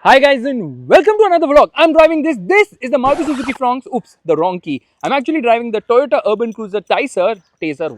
Hi guys and welcome to another vlog. I'm driving this. This is the Maruti Suzuki Fronx. Oops, the wrong key. I'm actually driving the Toyota Urban Cruiser Taisor,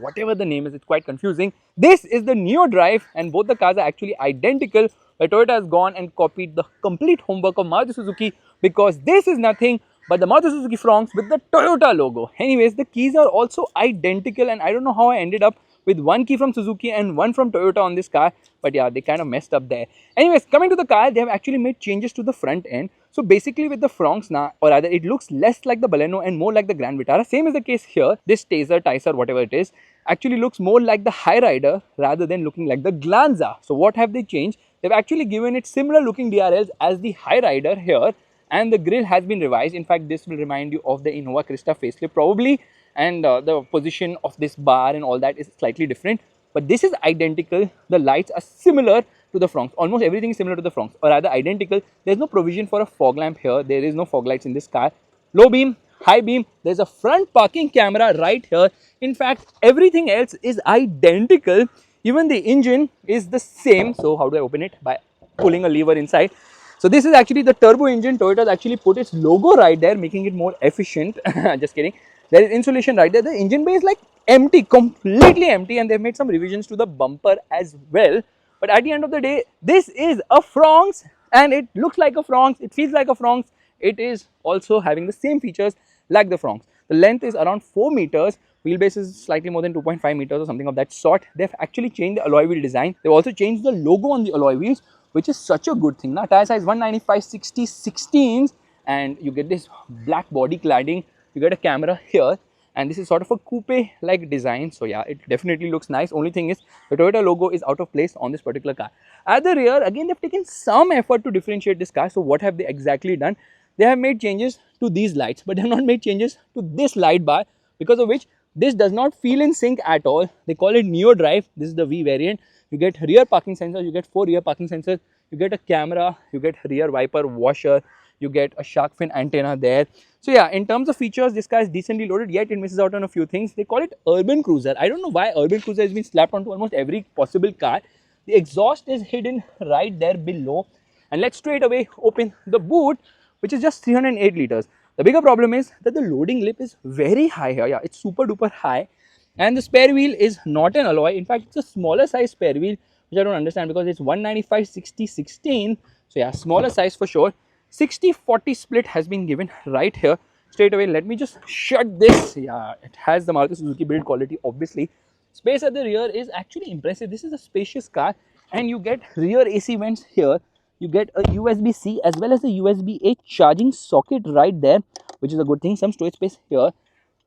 whatever the name is. It's quite confusing. This is the Neo Drive and both the cars are actually identical. But Toyota has gone and copied the complete homework of Maruti Suzuki because this is nothing but the Maruti Suzuki Fronx with the Toyota logo. Anyways, the keys are also identical and I don't know how I ended up with one key from Suzuki and one from Toyota on this car, but yeah, they kind of messed up there. Anyways, coming to the car, they have actually made changes to the front end. So basically with the Fronx now, or rather it looks less like the Baleno and more like the Grand Vitara. Same is the case here. This Taisor, whatever it is, actually looks more like the High Rider rather than looking like the Glanza. So what have they changed? They've actually given it similar looking DRLs as the High Rider here, and the grille has been revised. In fact, this will remind you of the Innova Krista facelift probably, and the position of this bar and all that is slightly different, but this is identical. The lights are similar to the Fronx. Almost everything is similar to the Fronx, or rather identical. There's no provision for a fog lamp here. There is no fog lights in this car. Low beam, high beam. There's a front parking camera right here. In fact, everything else is identical. Even the engine is the same. So how do I open it? By pulling a lever inside. So this is actually the turbo engine. Toyota has actually put its logo right there, making it more efficient. Just kidding. There is insulation right there. The engine bay is like empty, completely empty, and they've made some revisions to the bumper as well. But at the end of the day, this is a Fronx and it looks like a Fronx. It feels like a Fronx. It is also having the same features like the Fronx. The length is around 4 meters. Wheelbase is slightly more than 2.5 meters or something of that sort. They've actually changed the alloy wheel design. They've also changed the logo on the alloy wheels, which is such a good thing. Now, tire size 195/60/16s, and you get this black body cladding. You get a camera here, and this is sort of a coupe like design. So yeah, it definitely looks nice. Only thing is the Toyota logo is out of place on this particular car. At the rear, again, they've taken some effort to differentiate this car. So what have they exactly done? They have made changes to these lights, but they have not made changes to this light bar, because of which this does not feel in sync at all. They call it Neo Drive. This is the V variant. You get rear parking sensors. You get 4 rear parking sensors. You get a camera. You get rear wiper washer. You get a shark fin antenna there. So yeah, in terms of features, this car is decently loaded, yet it misses out on a few things. They call it Urban Cruiser. I don't know why Urban Cruiser has been slapped onto almost every possible car. The exhaust is hidden right there below. And let's straight away open the boot, which is just 308 liters. The bigger problem is that the loading lip is very high here. Yeah, it's super duper high. And the spare wheel is not an alloy. In fact, it's a smaller size spare wheel, which I don't understand because it's 195/60/16. So yeah, smaller size for sure. 60/40 split has been given right here. Straight away, let me just shut this. Yeah, it has the Maruti Suzuki build quality, obviously. Space at the rear is actually impressive. This is a spacious car, and you get rear AC vents here. You get a USB-C as well as a USB-A charging socket right there, which is a good thing. Some storage space here.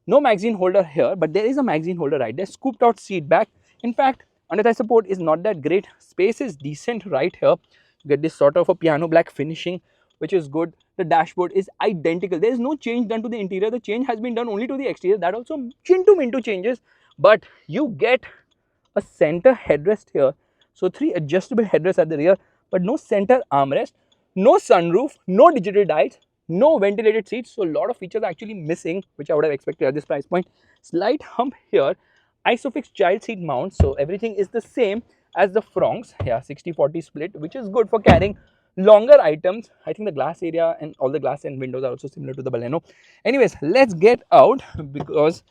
No magazine holder here, but there is a magazine holder right there. Scooped out seat back. In fact, under thigh support is not that great. Space is decent right here. You get this sort of a piano black finishing, which is good. The dashboard is identical. There is no change done to the interior. The change has been done only to the exterior. That also chin to minto changes, but you get a center headrest here. So 3 adjustable headrests at the rear, but no center armrest, no sunroof, no digital dials, no ventilated seats. So a lot of features are actually missing, which I would have expected at this price point. Slight hump here. Isofix child seat mount. So everything is the same as the Fronx. Yeah, 60/40 split, which is good for carrying longer items. I think the glass area and all the glass and windows are also similar to the Baleno. Anyways, let's get out because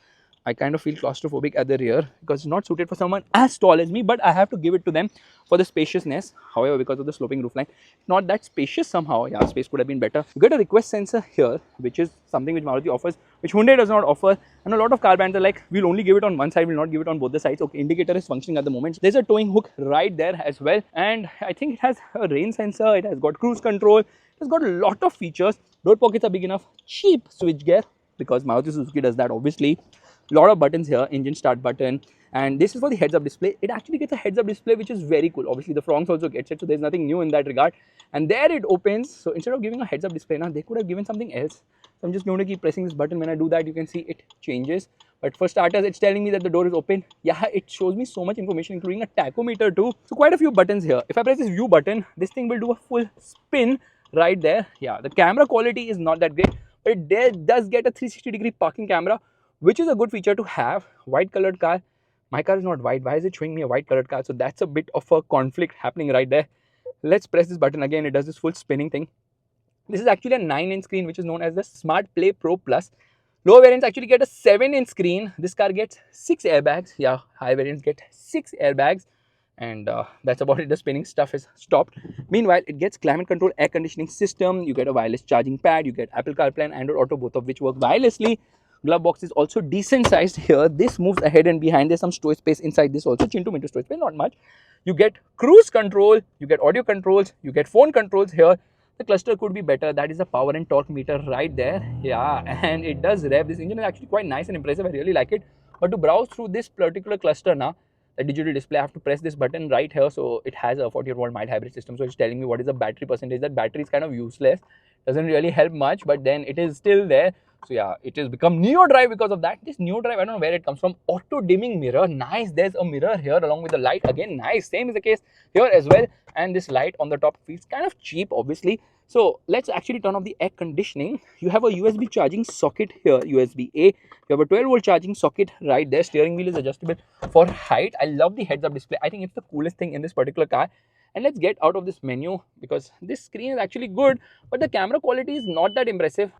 I kind of feel claustrophobic at the rear because it's not suited for someone as tall as me, but I have to give it to them for the spaciousness. However, because of the sloping roofline, not that spacious somehow. Yeah, space could have been better. You get a request sensor here, which is something which Maruti offers, which Hyundai does not offer. And a lot of car brands are like, we'll only give it on one side, we'll not give it on both the sides. Okay, indicator is functioning at the moment. There's a towing hook right there as well. And I think it has a rain sensor, it has got cruise control, it has got a lot of features. Door pockets are big enough, cheap switch gear, because Maruti Suzuki does that obviously. Lot of buttons here, engine start button, and this is for the heads up display. It actually gets a heads up display, which is very cool. Obviously the Fronx also gets it, so there's nothing new in that regard. And there it opens. So instead of giving a heads up display now, they could have given something else. So I'm just going to keep pressing this button. When I do that, you can see it changes. But for starters, it's telling me that the door is open. Yeah, it shows me so much information, including a tachometer too. So quite a few buttons here. If I press this view button, this thing will do a full spin right there. Yeah, the camera quality is not that great, but it does get a 360-degree parking camera, which is a good feature to have. White colored car. My car is not white. Why is it showing me a white colored car? So that's a bit of a conflict happening right there. let's press this button again. It does this full spinning thing. This is actually a 9-inch screen, which is known as the Smart Play Pro Plus. Low variants actually get a 7-inch screen. This car gets 6 airbags. Yeah, high variants get 6 airbags. And that's about it. The spinning stuff is stopped. Meanwhile, it gets climate control, air conditioning system. You get a wireless charging pad. You get Apple CarPlay and Android Auto, both of which work wirelessly. Glove box is also decent sized here. This moves ahead and behind. There's some storage space inside this also. Chin to minto storage space, not much. You get cruise control. You get audio controls. You get phone controls here. The cluster could be better. That is the power and torque meter right there. Yeah, and it does rev. This engine is actually quite nice and impressive. I really like it. But to browse through this particular cluster now, the digital display, I have to press this button right here. So it has a 48-volt mild hybrid system. So it's telling me what is the battery percentage. That battery is kind of useless. Doesn't really help much, but then it is still there. So yeah, it has become Neo Drive because of that. This Neo Drive, I don't know where it comes from. Auto dimming mirror, nice. There's a mirror here along with the light. Again, nice. Same is the case here as well. And this light on the top feels kind of cheap, obviously. So let's actually turn off the air conditioning. You have a USB charging socket here, USB-A. You have a 12-volt charging socket right there. Steering wheel is adjustable for height. I love the heads-up display. I think it's the coolest thing in this particular car. And let's get out of this menu because this screen is actually good, but the camera quality is not that impressive.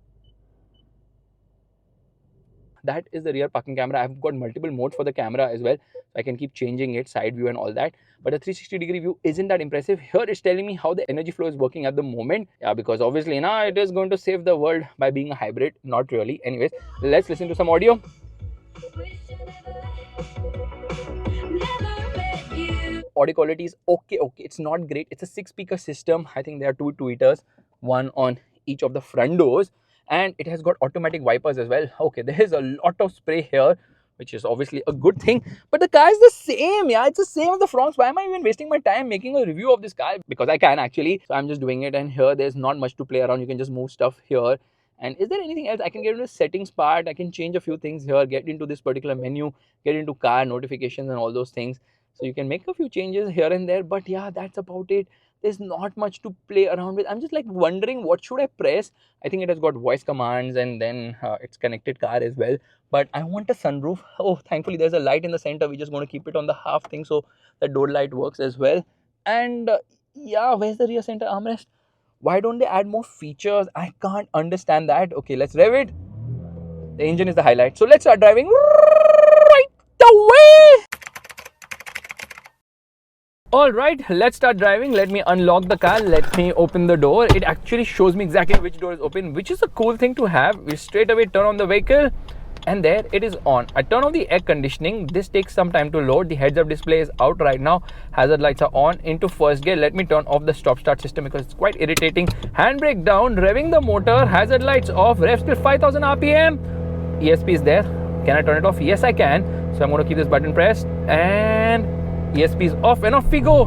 That is the rear parking camera. I've got multiple modes for the camera as well. I can keep changing it, side view and all that. But the 360-degree view isn't that impressive. Here it's telling me how the energy flow is working at the moment. Yeah, because obviously now it is going to save the world by being a hybrid. Not really. Anyways, let's listen to some audio. Audio quality is okay. It's not great. It's a 6-speaker system. I think there are 2 tweeters, one on each of the front doors. And it has got automatic wipers as well. Okay, there is a lot of spray here, which is obviously a good thing. But the car is the same, yeah. It's the same as the Fronx. Why am I even wasting my time making a review of this car? Because I can actually. So I'm just doing it. And here there's not much to play around. You can just move stuff here. And is there anything else? I can get into the settings part. I can change a few things here, get into this particular menu, get into car notifications and all those things. So you can make a few changes here and there. But yeah, that's about it. There's not much to play around with. I'm just like wondering what should I press. I think it has got voice commands and then it's connected car as well. But I want a sunroof. Oh, thankfully there's a light in the center. We're just going to keep it on the half thing so the door light works as well. And yeah, where's the rear center armrest? Why don't they add more features? I can't understand that. Okay, let's rev it. The engine is the highlight. So let's start driving right away. Alright, let's start driving. Let me unlock the car. Let me open the door. It actually shows me exactly which door is open, which is a cool thing to have. We straight away turn on the vehicle and there it is on. I turn on the air conditioning. This takes some time to load. The heads-up display is out right now. Hazard lights are on into first gear. Let me turn off the stop-start system because it's quite irritating. Handbrake down, revving the motor. Hazard lights off. Revs till 5000 RPM. ESP is there. Can I turn it off? Yes, I can. So I'm going to keep this button pressed and ESP is off and off we go.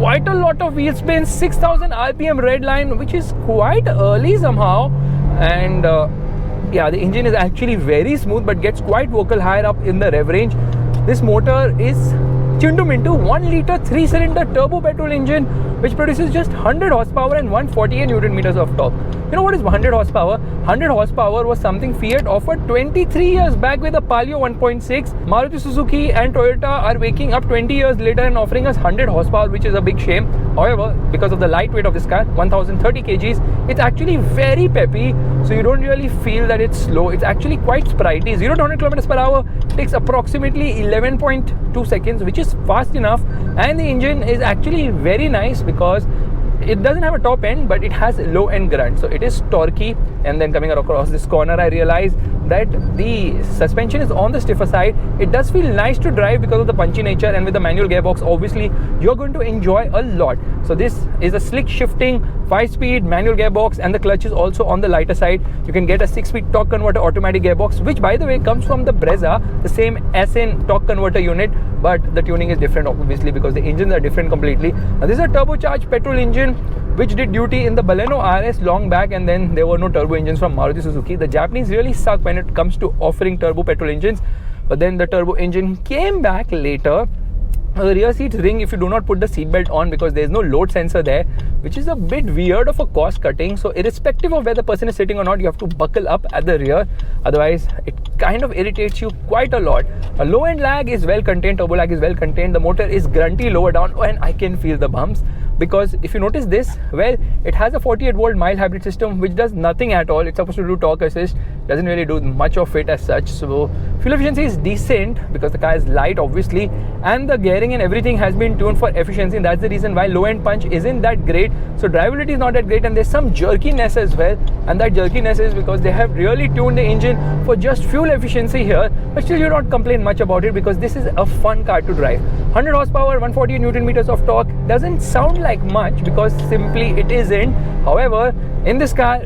Quite a lot of wheel spin, 6000 RPM red line, which is quite early somehow. And yeah, the engine is actually very smooth but gets quite vocal higher up in the rev range. This motor is Chindu Mintu 1-liter 3-cylinder turbo petrol engine which produces just 100 horsepower and 148 Newton meters of torque. You know what is 100 horsepower? 100 horsepower was something Fiat offered 23 years back with a Palio 1.6. Maruti Suzuki and Toyota are waking up 20 years later and offering us 100 horsepower, which is a big shame. However, because of the lightweight of this car, 1030 kgs, it's actually very peppy. So you don't really feel that it's slow. It's actually quite sprightly. 0 to 100 kilometers per hour takes approximately 11.2 seconds, which is fast enough. And the engine is actually very nice because it doesn't have a top end, but it has low end grunt, so it is torquey. And then coming across this corner, I realized that the suspension is on the stiffer side. It does feel nice to drive because of the punchy nature, and with the manual gearbox, obviously you're going to enjoy a lot. So this is a slick shifting 5-speed manual gearbox, and the clutch is also on the lighter side. You can get a 6-speed torque converter automatic gearbox, which by the way comes from the Brezza, the same SN torque converter unit, but the tuning is different obviously because the engines are different completely. Now this is a turbocharged petrol engine which did duty in the Baleno RS long back, and then there were no turbo engines from Maruti Suzuki. The Japanese really suck when it comes to offering turbo petrol engines, but then the turbo engine came back later. The rear seats ring if you do not put the seatbelt on because there is no load sensor there, which is a bit weird of a cost cutting. So irrespective of where the person is sitting or not, you have to buckle up at the rear. Otherwise, it kind of irritates you quite a lot. A low end lag is well contained, turbo lag is well contained. The motor is grunty lower down and I can feel the bumps. Because if you notice this, well, it has a 48 volt mild hybrid system which does nothing at all. It's supposed to do torque assist, doesn't really do much of it as such. So fuel efficiency is decent because the car is light obviously, and the gearing and everything has been tuned for efficiency, and that's the reason why low end punch isn't that great. So drivability is not that great, and there's some jerkiness as well, and that jerkiness is because they have really tuned the engine for just fuel efficiency here. But still, you don't complain much about it because this is a fun car to drive. 100 horsepower, 148 newton meters of torque doesn't sound like much because simply it isn't. However, in this car,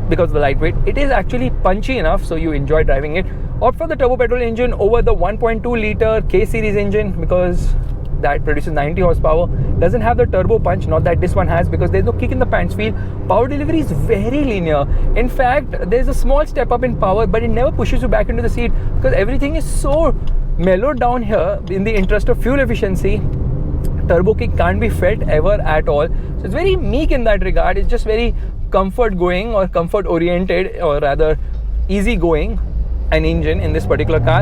because of the lightweight, it is actually punchy enough, so you enjoy driving it. Opt for the turbo petrol engine over the 1.2 liter K series engine because that produces 90 horsepower, doesn't have the turbo punch, not that this one has, because there's no kick in the pants feel. Power delivery is very linear. In fact, there's a small step up in power, but it never pushes you back into the seat because everything is so mellowed down here in the interest of fuel efficiency. Turbo kick can't be felt ever at all. So it's very meek in that regard. It's just very comfort going or comfort oriented, or rather easy going, an engine in this particular car,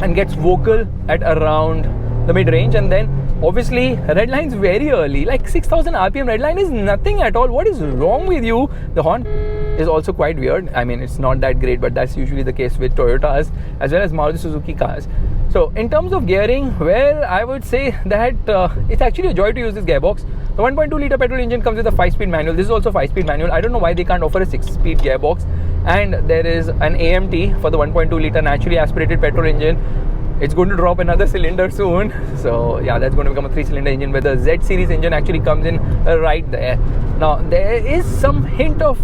and gets vocal at around the mid-range. And then obviously red line's very early, like 6000 rpm red line is nothing at all. What is wrong with you? The horn is also quite weird. I mean, it's not that great, but that's usually the case with Toyotas as well as Maruti Suzuki cars. So in terms of gearing, well, I would say that it's actually a joy to use this gearbox. The 1.2 liter petrol engine comes with a 5-speed manual. This is also a 5-speed manual. I don't know why they can't offer a 6-speed gearbox. And there is an AMT for the 1.2 liter naturally aspirated petrol engine. It's going to drop another cylinder soon. So yeah, that's going to become a 3-cylinder engine, where the Z series engine actually comes in right there. Now there is some hint of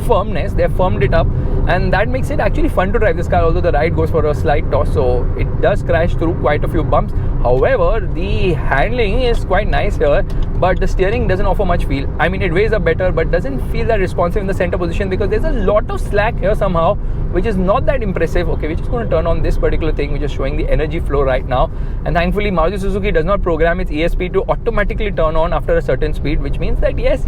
firmness. They have firmed it up, and that makes it actually fun to drive this car, although the ride goes for a slight toss, so it does crash through quite a few bumps. However, the handling is quite nice here, but the steering doesn't offer much feel. I mean, it weighs up better, but doesn't feel that responsive in the center position because there's a lot of slack here somehow, which is not that impressive. Okay, we're just going to turn on this particular thing, which is showing the energy flow right now. And thankfully, Maruti Suzuki does not program its ESP to automatically turn on after a certain speed, which means that yes,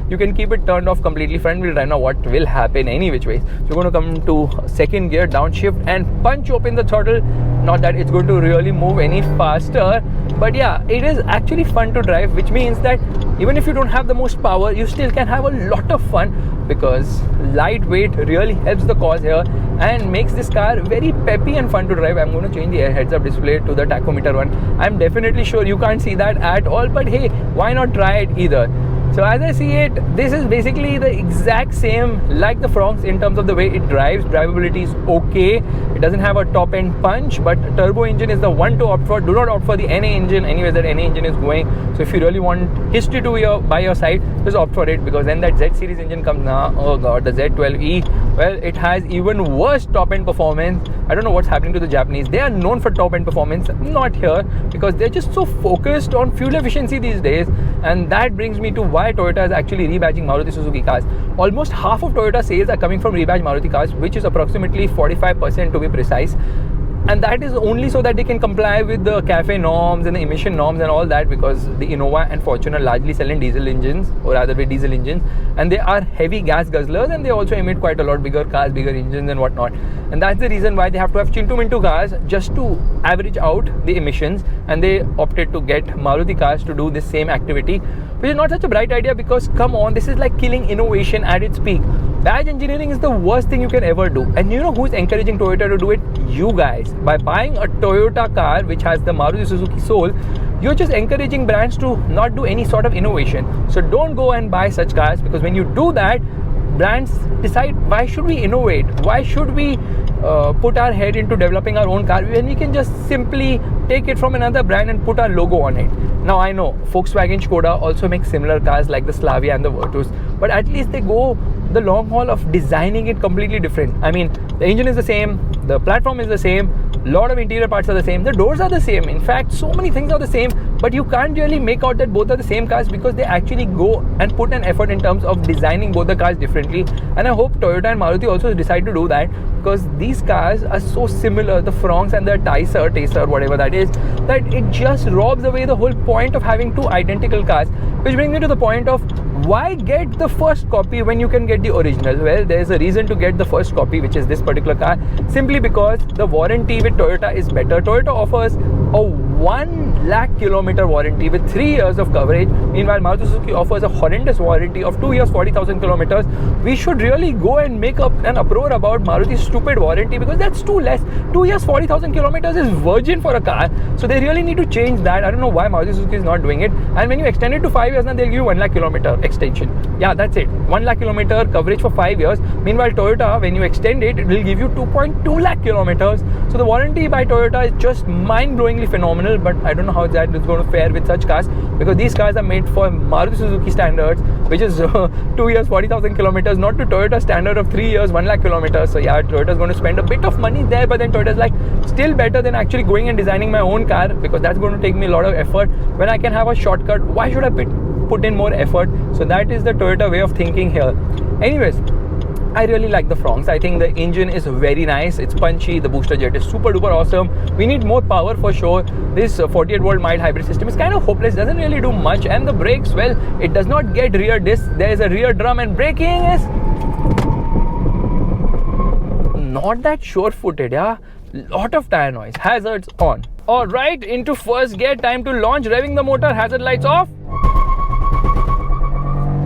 you can keep it turned off completely. Front wheel drive, now what will happen any which way. So we're going to come to second gear, downshift, and punch open the throttle. Not that it's going to really move any faster, but yeah, it is actually fun to drive, which means that even if you don't have the most power, you still can have a lot of fun because lightweight really helps the cause here and makes this car very peppy and fun to drive. I'm going to change the heads-up display to the tachometer one. I'm definitely sure you can't see that at all, but hey, why not try it either? So as I see it, this is basically the exact same like the Fronx in terms of the way it drives. Drivability is okay. It doesn't have a top-end punch, but turbo engine is the one to opt for. Do not opt for the NA engine anywhere that NA engine is going. So if you really want history to by your side, just opt for it, because then that Z series engine comes now. Oh god, the Z12E. Well, it has even worse top-end performance. I don't know what's happening to the Japanese. They are known for top-end performance, not here, because they're just so focused on fuel efficiency these days. And that brings me to why Toyota is actually rebadging Maruti Suzuki cars. Almost half of Toyota sales are coming from rebadged Maruti cars, which is approximately 45% to be precise. And that is only so that they can comply with the CAFE norms and the emission norms and all that, because the Innova and Fortuner largely sell in diesel engines, or rather with diesel engines, and they are heavy gas guzzlers, and they also emit quite a lot, bigger cars, bigger engines and whatnot. And that's the reason why they have to have Chintu Mintu cars just to average out the emissions, and they opted to get Maruti cars to do this same activity, which is not such a bright idea because come on, this is like killing innovation at its peak. Badge engineering is the worst thing you can ever do. And you know who's encouraging Toyota to do it? You guys. By buying a Toyota car which has the Maruti Suzuki soul, you're just encouraging brands to not do any sort of innovation. So don't go and buy such cars, because when you do that, brands decide, why should we innovate? Why should we put our head into developing our own car when we can just simply take it from another brand and put our logo on it? Now I know Volkswagen Skoda also makes similar cars like the Slavia and the Virtus, but at least they go the long haul of designing it completely different. I mean, the engine is the same, the platform is the same, a lot of interior parts are the same, the doors are the same. In fact, so many things are the same, but you can't really make out that both are the same cars because they actually go and put an effort in terms of designing both the cars differently. And I hope Toyota and Maruti also decide to do that, because these cars are so similar, the Fronx and the Taisor, whatever that is, that it just robs away the whole point of having two identical cars. Which brings me to the point of, why get the first copy when you can get the original? Well, there's a reason to get the first copy, which is this particular car, simply because the warranty with Toyota is better. Toyota offers a 1 lakh kilometer warranty with 3 years of coverage. Meanwhile, Maruti Suzuki offers a horrendous warranty of 2 years, 40,000 kilometers. We should really go and make up an uproar about Maruti's stupid warranty, because that's too less. 2 years, 40,000 kilometers is virgin for a car. So they really need to change that. I don't know why Maruti Suzuki is not doing it. And when you extend it to 5 years, now they'll give you 1 lakh kilometer extension. Yeah, that's it. 1 lakh kilometer coverage for 5 years. Meanwhile, Toyota, when you extend it, it will give you 2.2 lakh kilometers. So the warranty by Toyota is just mind-blowingly phenomenal. But I don't know how that is going to fare with such cars, because these cars are made for Maruti Suzuki standards, which is 2 years, 40,000 kilometers, not to Toyota standard of 3 years, 1 lakh kilometers. So yeah, Toyota is going to spend a bit of money there, but then Toyota is like, still better than actually going and designing my own car, because that's going to take me a lot of effort. When I can have a shortcut, why should I put in more effort? So that is the Toyota way of thinking here. Anyways, I really like the Fronx. I think the engine is very nice. It's punchy. The booster jet is super duper awesome. We need more power for sure. This 48 volt mild hybrid system is kind of hopeless. Doesn't really do much. And the brakes, well, it does not get rear disc. There is a rear drum, and braking is not that sure-footed. Yeah, lot of tire noise. Hazards on. All right, into first gear. Time to launch. Revving the motor. Hazard lights off.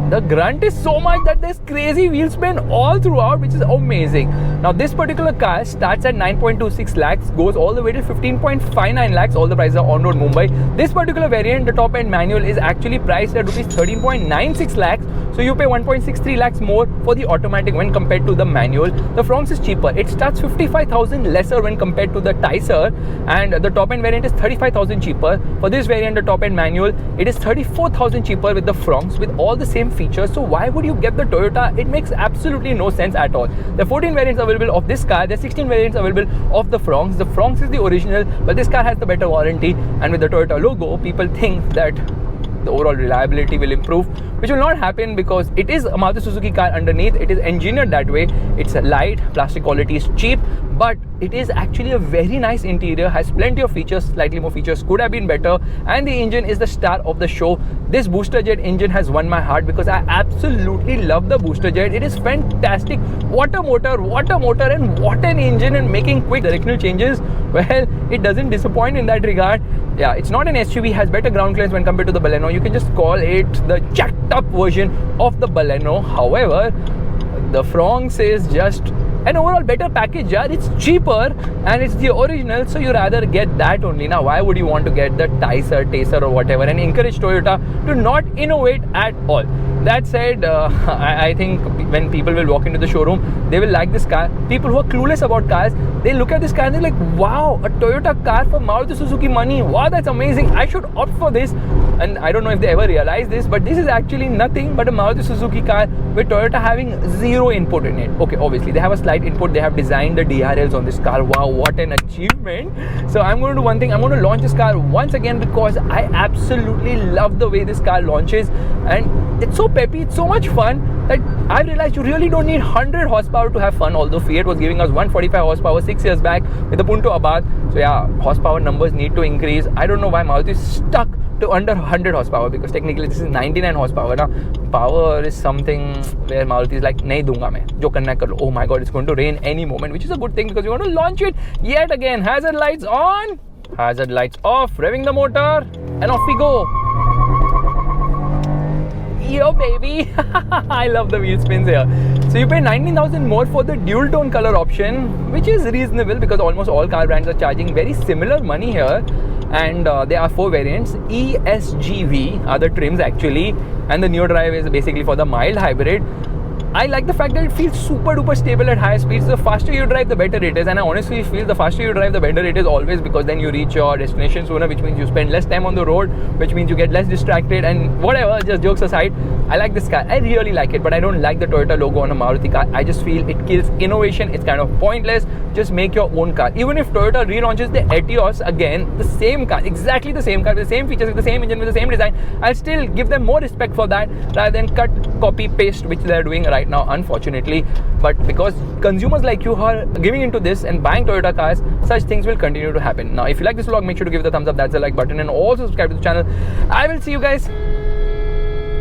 The grunt is so much that there's crazy wheel spin all throughout, which is amazing. Now, this particular car starts at 9.26 lakhs, goes all the way to 15.59 lakhs. All the prices are on road Mumbai. This particular variant, the top end manual, is actually priced at rupees 13.96 lakhs. So you pay 1.63 lakhs more for the automatic when compared to the manual. The Fronx is cheaper. It starts 55,000 lesser when compared to the Taisor, and the top end variant is 35,000 cheaper. For this variant, the top end manual, it is 34,000 cheaper with the Fronx, with all the same features. So why would you get the Toyota? It makes absolutely no sense at all. There are 14 variants available of this car. There are 16 variants available of the Fronx. The Fronx is the original, but this car has the better warranty, and with the Toyota logo, people think that the overall reliability will improve, which will not happen, because it is a Maruti Suzuki car underneath. It is engineered that way. It's a light, plastic quality is cheap, but it is actually a very nice interior, has plenty of features, slightly more features, could have been better, and the engine is the star of the show. This booster jet engine has won my heart, because I absolutely love the booster jet. It is fantastic. What a motor, and what an engine, and making quick directional changes. Well, it doesn't disappoint in that regard. Yeah, it's not an SUV, has better ground clearance when compared to the Baleno. You can just call it the jacked up version of the Baleno. However, the Fronx is just an overall better package. Yeah, it's cheaper and it's the original, so you rather get that only. Now, why would you want to get the Taisor or whatever and encourage Toyota to not innovate at all? That said, I think when people will walk into the showroom, they will like this car. People who are clueless about cars, they look at this car and they're like, wow, a Toyota car for Maruti Suzuki money. Wow, that's amazing. I should opt for this. And I don't know if they ever realize this, but this is actually nothing but a Maruti Suzuki car with Toyota having zero input in it. Okay, obviously they have a slight input. They have designed the DRLs on this car. Wow, what an achievement. So I'm going to do one thing. I'm going to launch this car once again, because I absolutely love the way this car launches, and it's so peppy, it's so much fun that I realized you really don't need 100 horsepower to have fun, although Fiat was giving us 145 horsepower 6 years back with the Punto Abarth. So yeah, horsepower numbers need to increase. I don't know why Maruti is stuck to under 100 horsepower, because technically this is 99 horsepower. Now, power is something where Maruti is like, nahi dunga main, jo karna hai kar lo. Oh my god, it's going to rain any moment, which is a good thing, because you want to launch it yet again. Hazard lights on, hazard lights off, revving the motor, and off we go. Yo baby, I love the wheel spins here. So you pay 19,000 more for the dual tone color option, which is reasonable, because almost all car brands are charging very similar money here. And there are 4 variants. E, S, G, V are the trims actually, and the Neo Drive is basically for the mild hybrid. I like the fact that it feels super duper stable at high speeds. The faster you drive, the better it is, and I honestly feel the faster you drive, the better it is always, because then you reach your destination sooner, which means you spend less time on the road, which means you get less distracted, and whatever, just jokes aside, I like this car, I really like it, but I don't like the Toyota logo on a Maruti car. I just feel it kills innovation. It's kind of pointless. Just make your own car. Even if Toyota relaunches the Etios again, the same car, exactly the same car, with the same features, with the same engine, with the same design, I'll still give them more respect for that rather than cut, copy, paste, which they're doing right now, unfortunately. But because consumers like you are giving into this and buying Toyota cars, such things will continue to happen. Now, if you like this vlog, make sure to give it a thumbs up. That's the like button, and also subscribe to the channel. I will see you guys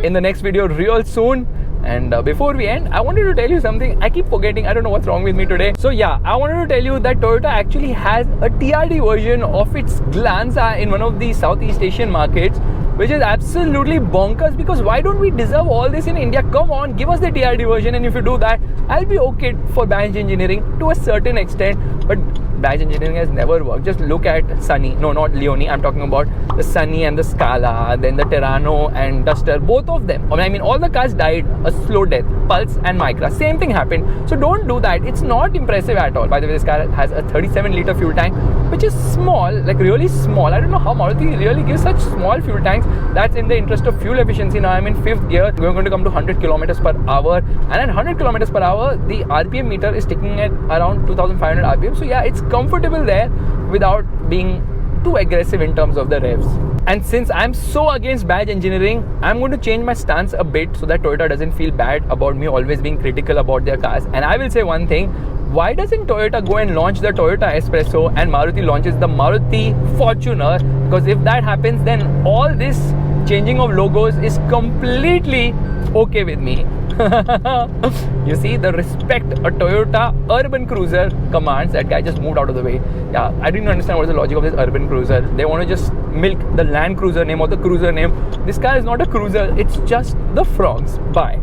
in the next video real soon. And before we end, I wanted to tell you something. I keep forgetting. I don't know what's wrong with me today. So yeah, I wanted to tell you that Toyota actually has a TRD version of its Glanza in one of the Southeast Asian markets, which is absolutely bonkers, because why don't we deserve all this in India? Come on, give us the TRD version, and if you do that, I'll be okay for badge engineering to a certain extent. But badge engineering has never worked. Just look at Sunny, no, not Leone, I'm talking about the Sunny and the Scala, then the Terrano and Duster, both of them. I mean, all the cars died a slow death. Pulse and Micra, same thing happened. So don't do that. It's not impressive at all. By the way, this car has a 37-liter fuel tank, which is small, like really small. I don't know how Maruti really gives such small fuel tanks. That's in the interest of fuel efficiency. Now I'm in 5th gear. We're going to come to 100 kilometers per hour, and at 100 kilometers per hour, the RPM meter is ticking at around 2500 RPM. So yeah, it's comfortable there without being too aggressive in terms of the revs. And since I'm so against badge engineering, I'm going to change my stance a bit so that Toyota doesn't feel bad about me always being critical about their cars. And I will say one thing: why doesn't Toyota go and launch the Toyota Espresso and Maruti launches the Maruti Fortuner? Because if that happens, then all this changing of logos is completely okay with me. You see the respect a Toyota Urban Cruiser commands. That guy just moved out of the way. Yeah, I didn't understand what is the logic of this Urban Cruiser. They want to just milk the Land Cruiser name or the Cruiser name. This car is not a cruiser, it's just the Fronx. Bye.